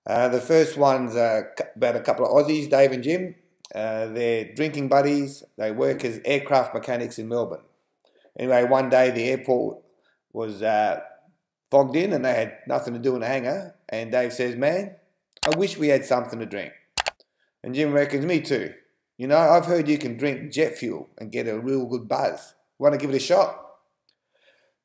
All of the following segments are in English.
The first one's about a couple of Aussies, Dave and Jim. They're drinking buddies. They work as aircraft mechanics in Melbourne. Anyway, one day the airport was fogged in and they had nothing to do in the hangar. And Dave says, "Man, I wish we had something to drink." And Jim reckons, "Me too. You know, I've heard you can drink jet fuel and get a real good buzz. Want to give it a shot?"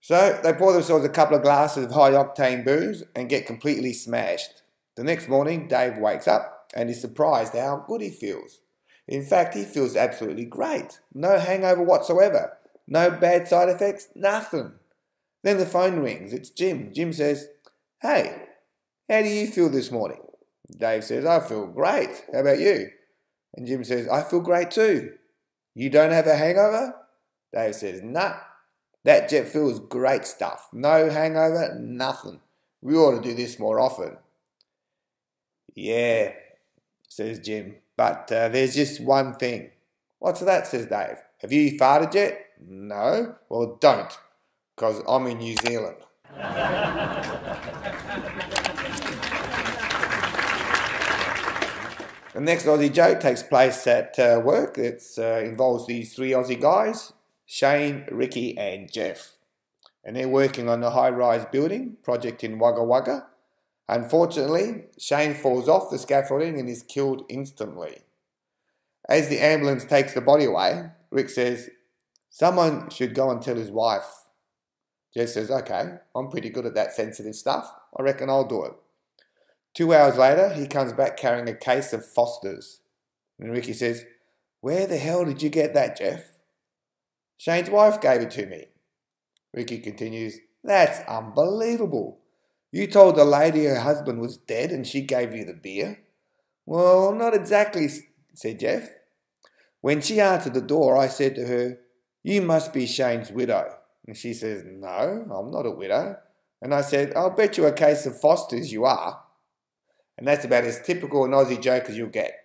So they pour themselves a couple of glasses of high-octane booze and get completely smashed. The next morning, Dave wakes up and is surprised how good he feels. In fact, he feels absolutely great. No hangover whatsoever. No bad side effects, nothing. Then the phone rings. It's Jim. Jim says, "Hey, how do you feel this morning?" Dave says, "I feel great. How about you?" And Jim says, "I feel great too." "You don't have a hangover?" Dave says, "Nah. That jet fuel is great stuff. No hangover, nothing. We ought to do this more often." "Yeah," says Jim, "but there's just one thing." "What's that?" says Dave. "Have you farted yet?" "No." "Well, don't, because I'm in New Zealand." The next Aussie joke takes place at work. It involves these three Aussie guys, Shane, Ricky and Jeff. And they're working on a high-rise building project in Wagga Wagga. Unfortunately, Shane falls off the scaffolding and is killed instantly. As the ambulance takes the body away, Rick says, "Someone should go and tell his wife." Jeff says, "Okay, I'm pretty good at that sensitive stuff. I reckon I'll do it." 2 hours later, he comes back carrying a case of Foster's. And Ricky says, "Where the hell did you get that, Jeff?" "Shane's wife gave it to me." Ricky continues, "That's unbelievable. You told the lady her husband was dead and she gave you the beer." "Well, not exactly," said Jeff. "When she answered the door, I said to her, 'You must be Shane's widow.' And she says, 'No, I'm not a widow.' And I said, 'I'll bet you a case of Foster's you are.'" And that's about as typical an Aussie joke as you'll get.